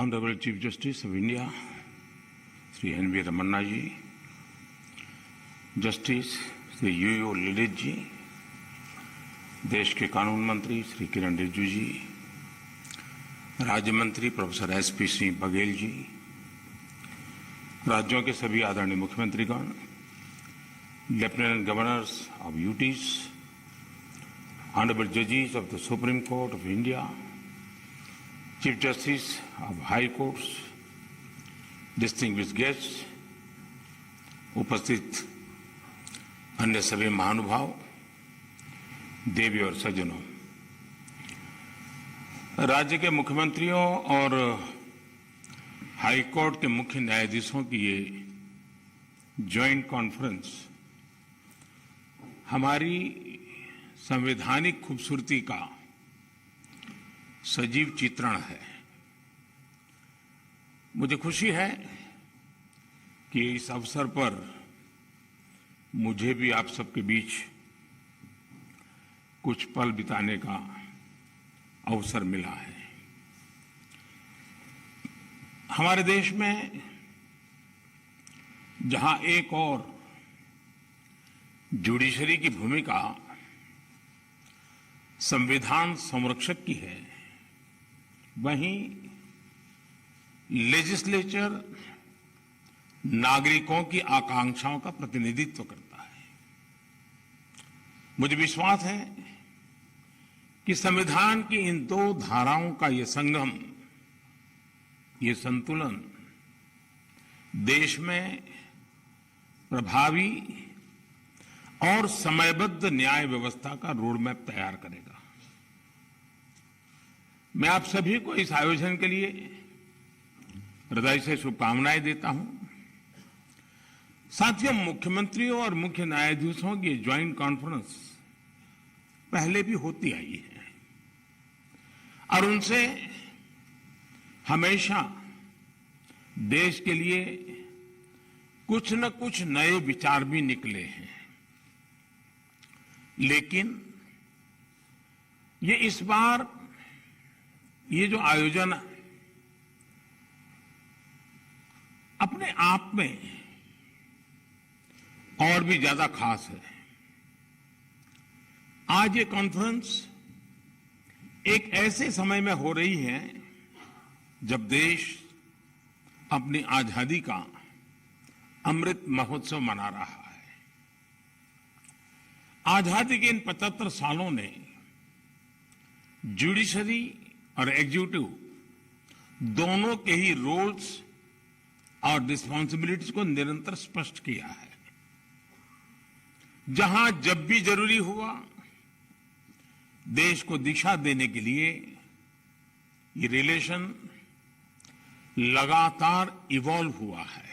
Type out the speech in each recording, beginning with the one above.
Honorable Chief Justice of India, Sri N.V. Ramanna ji, Justice Sri U.U. Lilith जी, देश के कानून मंत्री श्री किरण रिजिजू जी, राज्य मंत्री प्रोफेसर S.P. सिंह बघेल जी, राज्यों के सभी आदरणीय मुख्यमंत्रीगण, lieutenant governors of UTs, honourable जजेस of the Supreme Court of India, chief justice of high courts, distinguished guests, उपस्थित अन्य सभी महानुभाव, देवी और सज्जनों, राज्य के मुख्यमंत्रियों और हाई कोर्ट के मुख्य न्यायाधीशों की ये ज्वाइंट कॉन्फ्रेंस हमारी संवैधानिक खूबसूरती का सजीव चित्रण है। मुझे खुशी है कि इस अवसर पर मुझे भी आप सबके बीच कुछ पल बिताने का अवसर मिला है। हमारे देश में जहां एक और जुडिशरी की भूमिका संविधान संरक्षक की है, वहीं लेजिस्लेचर नागरिकों की आकांक्षाओं का प्रतिनिधित्व करता है। मुझे विश्वास है कि संविधान की इन दो धाराओं का ये संगम, ये संतुलन देश में प्रभावी और समयबद्ध न्याय व्यवस्था का रोडमैप तैयार करेगा। मैं आप सभी को इस आयोजन के लिए हृदय से शुभकामनाएं देता हूं। साथियों, मुख्यमंत्रियों और मुख्य न्यायाधीशों की ज्वाइंट कॉन्फ्रेंस पहले भी होती आई है और उनसे हमेशा देश के लिए कुछ न कुछ नए विचार भी निकले हैं। लेकिन ये इस बार ये जो आयोजन अपने आप में और भी ज्यादा खास है। आज ये कॉन्फ्रेंस एक ऐसे समय में हो रही है जब देश अपनी आजादी का अमृत महोत्सव मना रहा है। आजादी के इन 75 सालों ने जुडिशरी और एग्जीक्यूटिव दोनों के ही रोल्स और रिस्पांसिबिलिटीज को निरंतर स्पष्ट किया है। जहां जब भी जरूरी हुआ, देश को दिशा देने के लिए ये रिलेशन लगातार इवॉल्व हुआ है।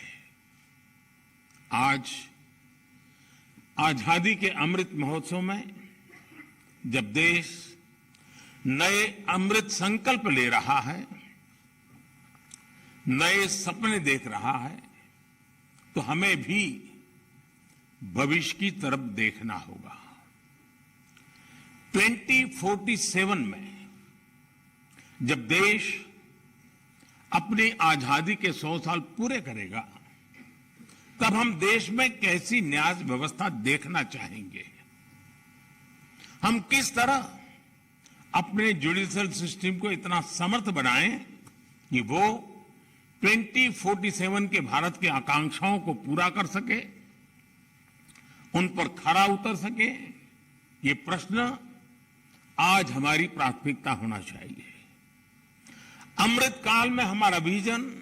आज आजादी के अमृत महोत्सव में जब देश नए अमृत संकल्प ले रहा है, नए सपने देख रहा है, तो हमें भी भविष्य की तरफ देखना होगा। 2047 में जब देश अपनी आजादी के 100 साल पूरे करेगा, तब हम देश में कैसी न्याय व्यवस्था देखना चाहेंगे। हम किस तरह अपने जुडिशियल सिस्टम को इतना समर्थ बनाएं कि वो 2047 के भारत की आकांक्षाओं को पूरा कर सके, उन पर खरा उतर सके। ये प्रश्न आज हमारी प्राथमिकता होना चाहिए। अमृत काल में हमारा विजन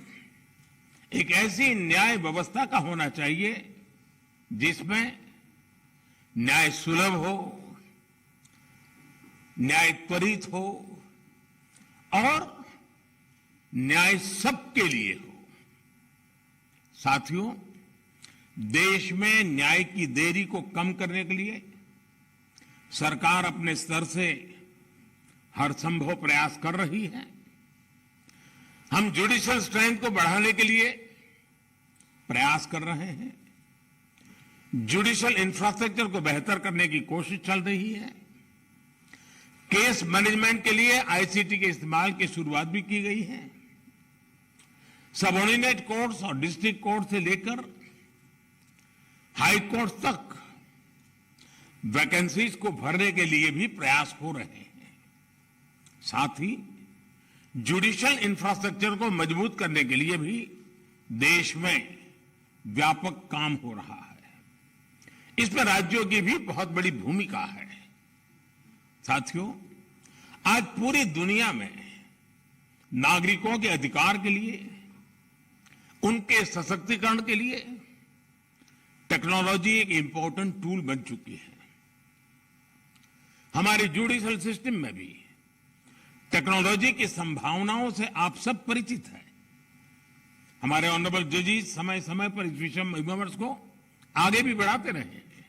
एक ऐसी न्याय व्यवस्था का होना चाहिए जिसमें न्याय सुलभ हो, न्याय त्वरित हो और न्याय सबके लिए हो। साथियों, देश में न्याय की देरी को कम करने के लिए सरकार अपने स्तर से हर संभव प्रयास कर रही है। हम जुडिशियल स्ट्रेंथ को बढ़ाने के लिए प्रयास कर रहे हैं। जुडिशियल इंफ्रास्ट्रक्चर को बेहतर करने की कोशिश चल रही है। केस मैनेजमेंट के लिए आईसीटी के इस्तेमाल की शुरुआत भी की गई है। सबऑर्डिनेट कोर्ट्स और डिस्ट्रिक्ट कोर्ट से लेकर हाई कोर्ट तक वैकेंसीज को भरने के लिए भी प्रयास हो रहे हैं। साथ ही जुडिशियल इंफ्रास्ट्रक्चर को मजबूत करने के लिए भी देश में व्यापक काम हो रहा है। इसमें राज्यों की भी बहुत बड़ी भूमिका है। साथियों, आज पूरी दुनिया में नागरिकों के अधिकार के लिए, उनके सशक्तिकरण के लिए टेक्नोलॉजी एक इंपॉर्टेंट टूल बन चुकी है। हमारे जुडिशियल सिस्टम में भी टेक्नोलॉजी की संभावनाओं से आप सब परिचित हैं। हमारे ऑनरेबल जजेस समय समय पर इस विषय को आगे भी बढ़ाते रहे हैं।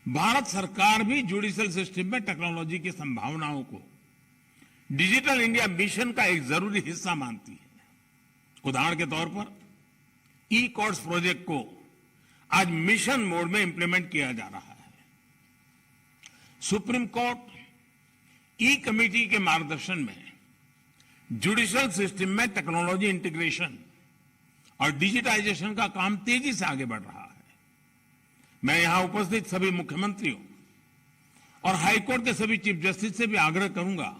भारत सरकार भी जुडिशियल सिस्टम में टेक्नोलॉजी की संभावनाओं को डिजिटल इंडिया मिशन का एक जरूरी हिस्सा मानती है। उदाहरण के तौर पर ई कोर्ट्स प्रोजेक्ट को आज मिशन मोड में इंप्लीमेंट किया जा रहा है। सुप्रीम कोर्ट ई कमेटी के मार्गदर्शन में जुडिशियल सिस्टम में टेक्नोलॉजी इंटीग्रेशन और डिजिटाइजेशन का काम तेजी से आगे बढ़ रहा है। मैं यहां उपस्थित सभी मुख्यमंत्रियों और हाईकोर्ट के सभी चीफ जस्टिस से भी आग्रह करूंगा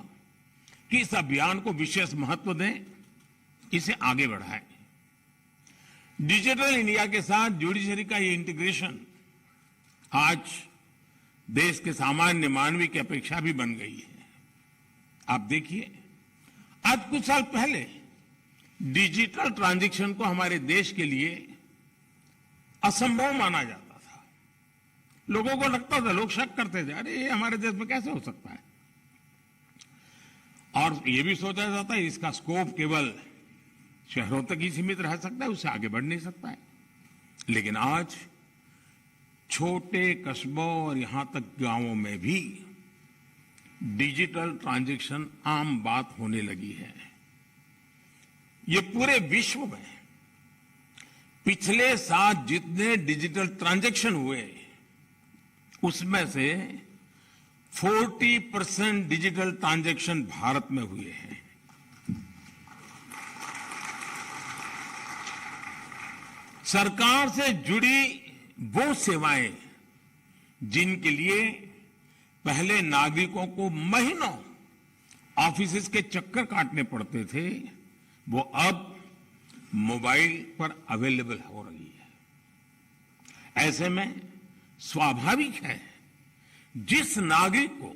कि इस अभियान को विशेष महत्व दें, इसे आगे बढ़ाएं। डिजिटल इंडिया के साथ जुडिशरी का ये इंटीग्रेशन आज देश के सामान्य मानवी की अपेक्षा भी बन गई है। आप देखिए, आज कुछ साल पहले डिजिटल ट्रांजैक्शन को हमारे देश के लिए असंभव माना जाता था। लोगों को लगता था, लोग शक करते थे, अरे ये हमारे देश में कैसे हो सकता है। और ये भी सोचा जाता है इसका स्कोप केवल शहरों तक ही सीमित रह सकता है, उससे आगे बढ़ नहीं सकता है। लेकिन आज छोटे कस्बों और यहां तक गांवों में भी डिजिटल ट्रांजैक्शन आम बात होने लगी है। ये पूरे विश्व में पिछले साल जितने डिजिटल ट्रांजैक्शन हुए उसमें से 40% डिजिटल ट्रांजैक्शन भारत में हुए हैं। सरकार से जुड़ी वो सेवाएं जिनके लिए पहले नागरिकों को महीनों ऑफिस के चक्कर काटने पड़ते थे, वो अब मोबाइल पर अवेलेबल हो रही है। ऐसे में स्वाभाविक है जिस नागरिक को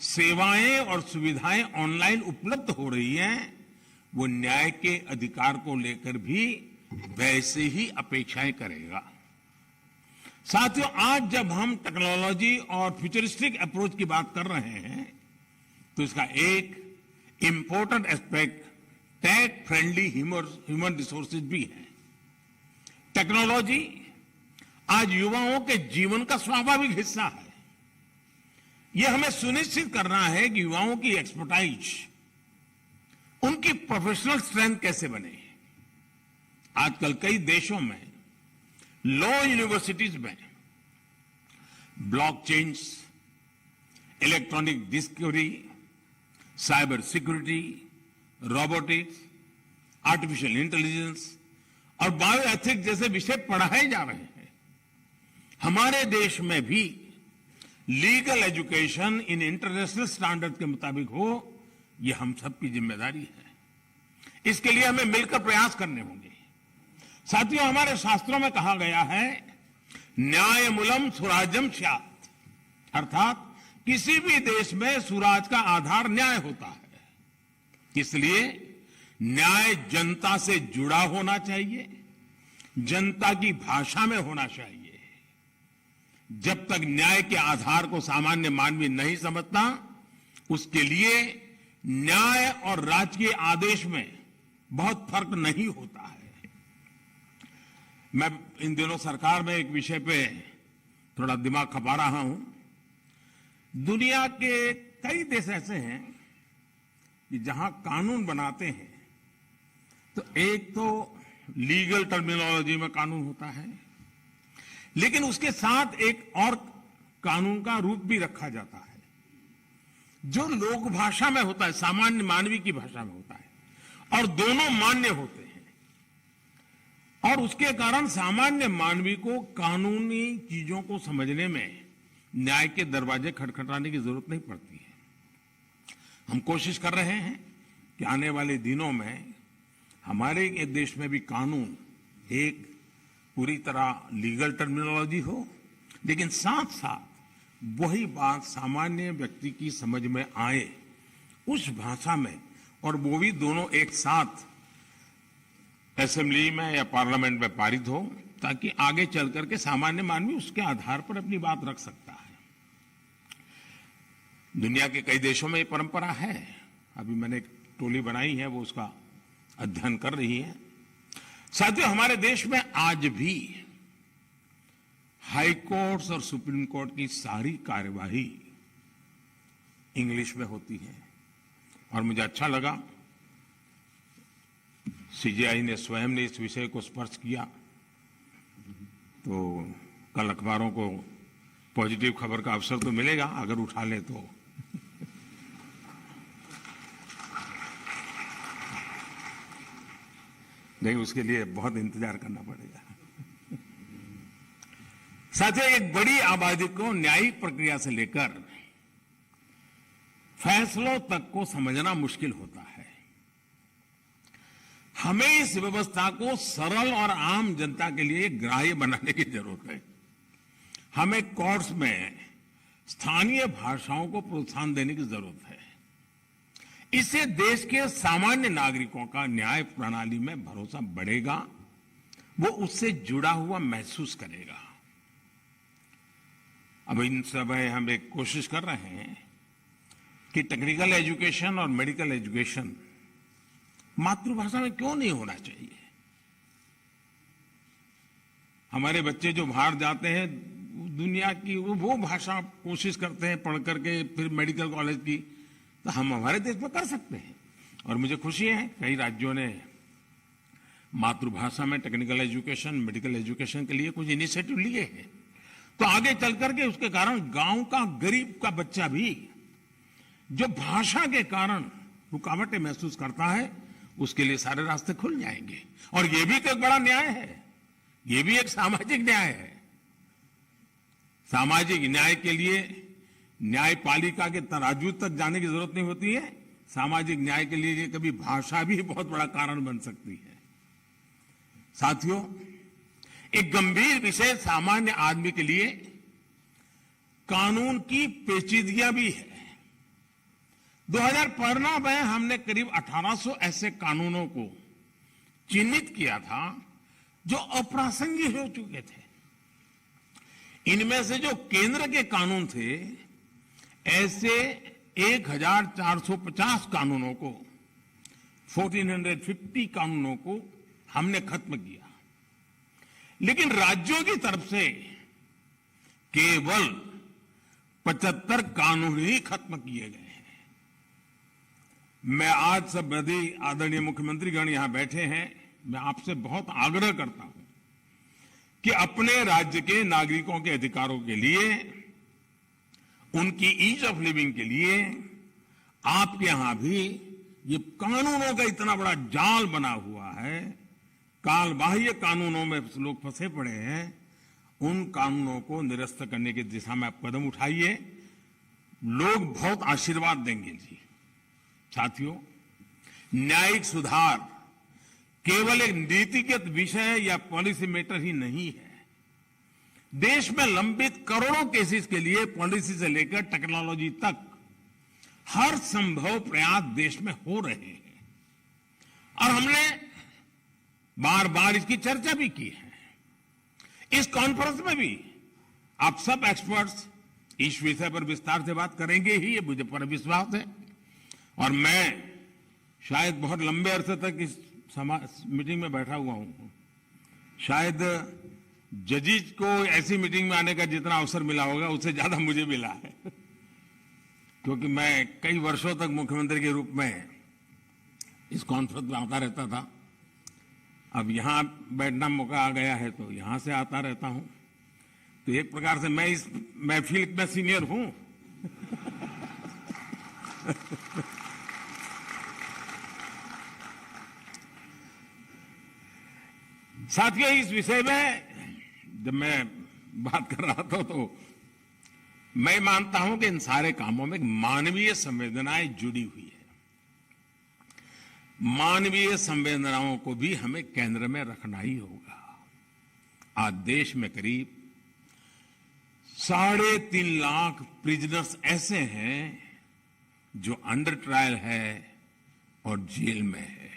सेवाएं और सुविधाएं ऑनलाइन उपलब्ध हो रही हैं, वो न्याय के अधिकार को लेकर भी वैसे ही अपेक्षाएं करेगा। साथियों, आज जब हम टेक्नोलॉजी और फ्यूचरिस्टिक अप्रोच की बात कर रहे हैं तो इसका एक important aspect tech friendly human resources भी है। टेक्नोलॉजी आज युवाओं के जीवन का स्वाभाविक हिस्सा है। यह हमें सुनिश्चित करना है कि युवाओं की एक्सपर्टाइज, उनकी प्रोफेशनल स्ट्रेंथ कैसे बने। आजकल कई देशों में लॉ यूनिवर्सिटीज में blockchain, electronic discovery, cyber security, robotics, artificial intelligence और बायो एथिक्स जैसे विषय पढ़ाए जा रहे हैं। हमारे देश में भी legal education in international standard के मुताबिक हो, यह हम सबकी जिम्मेदारी है। इसके लिए हमें मिलकर प्रयास करने होंगे। साथियों, हमारे शास्त्रों में कहा गया है, न्यायमूलम सुराज्यम स्यात्, अर्थात किसी भी देश में सुराज का आधार न्याय होता है। इसलिए न्याय जनता से जुड़ा होना चाहिए, जनता की भाषा में होना चाहिए। जब तक न्याय के आधार को सामान्य मानवी नहीं समझता, उसके लिए न्याय और राजकीय आदेश में बहुत फर्क नहीं होता है। मैं इन दिनों सरकार में एक विषय पे थोड़ा दिमाग खपा रहा हूं। दुनिया के कई देश ऐसे हैं कि जहां कानून बनाते हैं तो एक तो लीगल टर्मिनोलॉजी में कानून होता है, लेकिन उसके साथ एक और कानून का रूप भी रखा जाता है जो लोक भाषा में होता है, सामान्य मानवी की भाषा में होता है, और दोनों मान्य होते हैं। और उसके कारण सामान्य मानवी को कानूनी चीजों को समझने में न्याय के दरवाजे खटखटाने की जरूरत नहीं पड़ती है। हम कोशिश कर रहे हैं कि आने वाले दिनों में हमारे देश में भी कानून एक पूरी तरह लीगल टर्मिनोलॉजी हो, लेकिन साथ साथ वही बात सामान्य व्यक्ति की समझ में आए उस भाषा में, और वो भी दोनों एक साथ असेंबली में या पार्लियामेंट में पारित हो, ताकि आगे चल करके सामान्य मानवी उसके आधार पर अपनी बात रख सकता है। दुनिया के कई देशों में ये परंपरा है। अभी मैंने एक टोली बनाई है, वो उसका अध्ययन कर रही है। साथियों, हमारे देश में आज भी हाई कोर्ट्स और सुप्रीम कोर्ट की सारी कार्यवाही इंग्लिश में होती है, और मुझे अच्छा लगा सीजेआई ने स्वयं ने इस विषय को स्पर्श किया। तो कल अखबारों को पॉजिटिव खबर का अवसर तो मिलेगा अगर उठा ले तो। नहीं, उसके लिए बहुत इंतजार करना पड़ेगा। साथियों, एक बड़ी आबादी को न्यायिक प्रक्रिया से लेकर फैसलों तक को समझना मुश्किल होता है। हमें इस व्यवस्था को सरल और आम जनता के लिए ग्राह्य बनाने की जरूरत है। हमें कोर्ट्स में स्थानीय भाषाओं को प्रोत्साहन देने की जरूरत है। इससे देश के सामान्य नागरिकों का न्याय प्रणाली में भरोसा बढ़ेगा, वो उससे जुड़ा हुआ महसूस करेगा। अब इन समय हम एक कोशिश कर रहे हैं कि टेक्निकल एजुकेशन और मेडिकल एजुकेशन मातृभाषा में क्यों नहीं होना चाहिए। हमारे बच्चे जो बाहर जाते हैं दुनिया की वो भाषा कोशिश करते हैं पढ़ करके फिर मेडिकल कॉलेज की, तो हम हमारे देश में कर सकते हैं। और मुझे खुशी है कई राज्यों ने मातृभाषा में टेक्निकल एजुकेशन, मेडिकल एजुकेशन के लिए कुछ इनिशिएटिव लिए हैं। तो आगे चल करके उसके कारण गांव का गरीब का बच्चा भी जो भाषा के कारण रुकावटें महसूस करता है, उसके लिए सारे रास्ते खुल जाएंगे। और ये भी तो एक बड़ा न्याय है, ये भी एक सामाजिक न्याय है। सामाजिक न्याय के लिए न्यायपालिका के तराजू तक जाने की जरूरत नहीं होती है। सामाजिक न्याय के लिए कभी भाषा भी बहुत बड़ा कारण बन सकती है। साथियों, एक गंभीर विषय सामान्य आदमी के लिए कानून की पेचीदगियां भी है। 2015 में हमने करीब 1800 ऐसे कानूनों को चिन्हित किया था जो अप्रासंगिक हो चुके थे। इनमें से जो केंद्र के कानून थे, ऐसे 1450 कानूनों को, 1450 कानूनों को हमने खत्म किया। लेकिन राज्यों की तरफ से केवल 75 कानून ही खत्म किए गए हैं। मैं आज सब आदरणीय मुख्यमंत्रीगण यहां बैठे हैं, मैं आपसे बहुत आग्रह करता हूं कि अपने राज्य के नागरिकों के अधिकारों के लिए, उनकी ईज ऑफ लिविंग के लिए आपके यहां भी ये कानूनों का इतना बड़ा जाल बना हुआ है, कालबाह्य कानूनों में लोग फंसे पड़े हैं, उन कानूनों को निरस्त करने की दिशा में आप कदम उठाइए। लोग बहुत आशीर्वाद देंगे जी। साथियों, न्यायिक सुधार केवल एक नीतिगत विषय या पॉलिसी मैटर ही नहीं है। देश में लंबित करोड़ों केसेस के लिए पॉलिसी से लेकर टेक्नोलॉजी तक हर संभव प्रयास देश में हो रहे हैं, और हमने बार बार इसकी चर्चा भी की है। इस कॉन्फ्रेंस में भी आप सब एक्सपर्ट्स इस विषय पर विस्तार से बात करेंगे ही, ये मुझे पूरा विश्वास है। और मैं शायद बहुत लंबे अरसे तक इस मीटिंग में बैठा हुआ हूं। शायद जजेस को ऐसी मीटिंग में आने का जितना अवसर मिला होगा उससे ज्यादा मुझे मिला है, क्योंकि मैं कई वर्षों तक मुख्यमंत्री के रूप में इस कॉन्फ्रेंस में आता रहता था। अब यहां बैठना मौका आ गया है तो यहां से आता रहता हूं। तो एक प्रकार से मैं इस महफिल में सीनियर हूं। साथियों, इस विषय में जब मैं बात कर रहा था तो मैं मानता हूं कि इन सारे कामों में मानवीय संवेदनाएं जुड़ी हुई है। मानवीय संवेदनाओं को भी हमें केंद्र में रखना ही होगा। आज देश में करीब 3.5 लाख प्रिजनर्स ऐसे हैं जो अंडर ट्रायल है और जेल में है।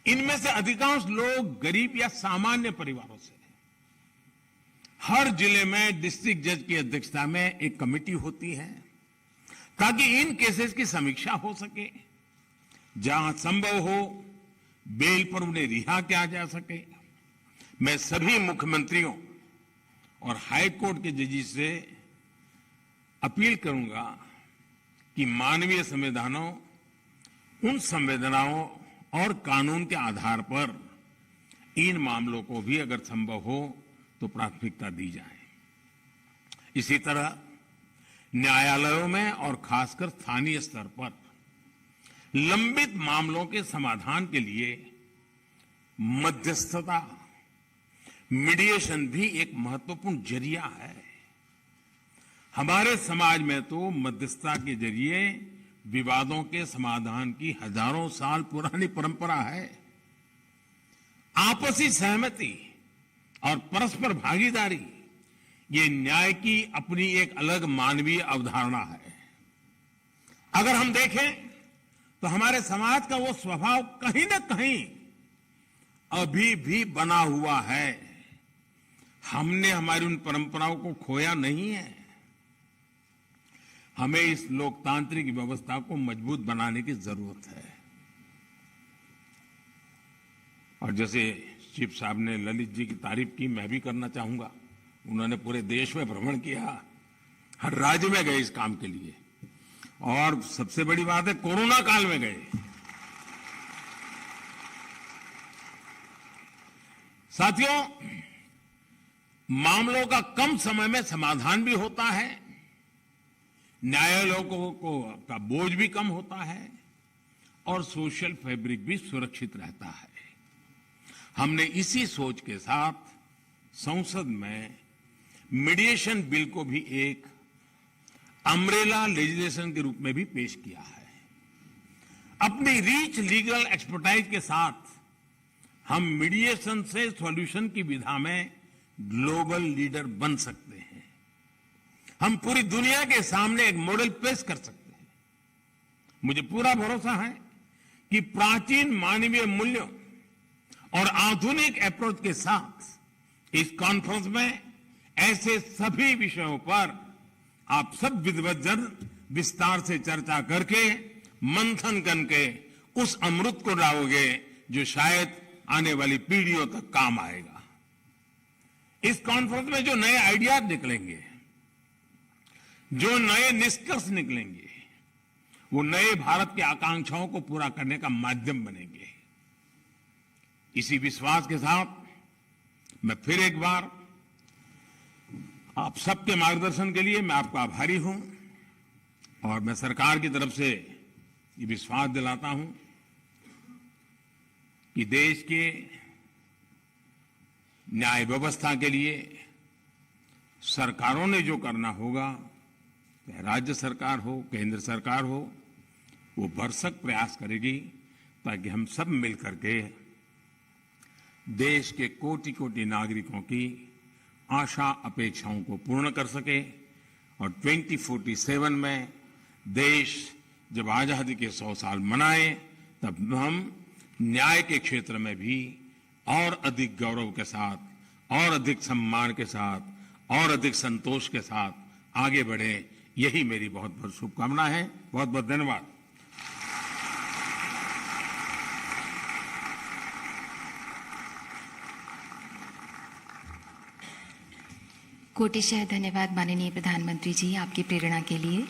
इनमें से अधिकांश लोग गरीब या सामान्य परिवारों से हैं। हर जिले में डिस्ट्रिक्ट जज की अध्यक्षता में एक कमेटी होती है ताकि इन केसेस की समीक्षा हो सके। जहां संभव हो बेल पर उन्हें रिहा किया जा सके। मैं सभी मुख्यमंत्रियों और हाई कोर्ट के जजेस से अपील करूंगा कि मानवीय उन संवेदनाओं और कानून के आधार पर इन मामलों को भी अगर संभव हो तो प्राथमिकता दी जाए। इसी तरह न्यायालयों में और खासकर स्थानीय स्तर पर लंबित मामलों के समाधान के लिए मध्यस्थता, मीडिएशन भी एक महत्वपूर्ण जरिया है। हमारे समाज में तो मध्यस्थता के जरिए विवादों के समाधान की हजारों साल पुरानी परंपरा है। आपसी सहमति और परस्पर भागीदारी ये न्याय की अपनी एक अलग मानवीय अवधारणा है। अगर हम देखें तो हमारे समाज का वो स्वभाव कहीं न कहीं अभी भी बना हुआ है। हमने हमारी उन परंपराओं को खोया नहीं है। हमें इस लोकतांत्रिक व्यवस्था को मजबूत बनाने की जरूरत है। और जैसे चीफ साहब ने ललित जी की तारीफ की, मैं भी करना चाहूंगा। उन्होंने पूरे देश में भ्रमण किया, हर राज्य में गए इस काम के लिए, और सबसे बड़ी बात है कोरोना काल में गए। साथियों, मामलों का कम समय में समाधान भी होता है, न्यायालयों का बोझ भी कम होता है और सोशल फैब्रिक भी सुरक्षित रहता है। हमने इसी सोच के साथ संसद में मीडिएशन बिल को भी एक अम्ब्रेला लेजिस्लेशन के रूप में भी पेश किया है। अपनी रीच लीगल एक्सपर्टाइज के साथ हम मीडिएशन से सॉल्यूशन की विधा में ग्लोबल लीडर बन सकते हैं। हम पूरी दुनिया के सामने एक मॉडल पेश कर सकते हैं। मुझे पूरा भरोसा है कि प्राचीन मानवीय मूल्यों और आधुनिक अप्रोच के साथ इस कॉन्फ्रेंस में ऐसे सभी विषयों पर आप सब विद्वज्जन विस्तार से चर्चा करके मंथन करके उस अमृत को लाओगे जो शायद आने वाली पीढ़ियों तक काम आएगा। इस कॉन्फ्रेंस में जो नए आइडियाज निकलेंगे, जो नए निष्कर्ष निकलेंगे, वो नए भारत की आकांक्षाओं को पूरा करने का माध्यम बनेंगे। इसी विश्वास के साथ मैं फिर एक बार आप सबके मार्गदर्शन के लिए मैं आपका आभारी हूं और मैं सरकार की तरफ से ये विश्वास दिलाता हूं कि देश के न्याय व्यवस्था के लिए सरकारों ने जो करना होगा, चाहे राज्य सरकार हो, केंद्र सरकार हो, वो भरसक प्रयास करेगी ताकि हम सब मिलकर के देश के कोटि कोटि नागरिकों की आशा अपेक्षाओं को पूर्ण कर सके और 2047 में देश जब आजादी के 100 साल मनाए तब हम न्याय के क्षेत्र में भी और अधिक गौरव के साथ, और अधिक सम्मान के साथ, और अधिक संतोष के साथ आगे बढ़े। यही मेरी बहुत बहुत शुभकामना है। बहुत बहुत धन्यवाद। कोटिशः धन्यवाद माननीय प्रधानमंत्री जी, आपकी प्रेरणा के लिए।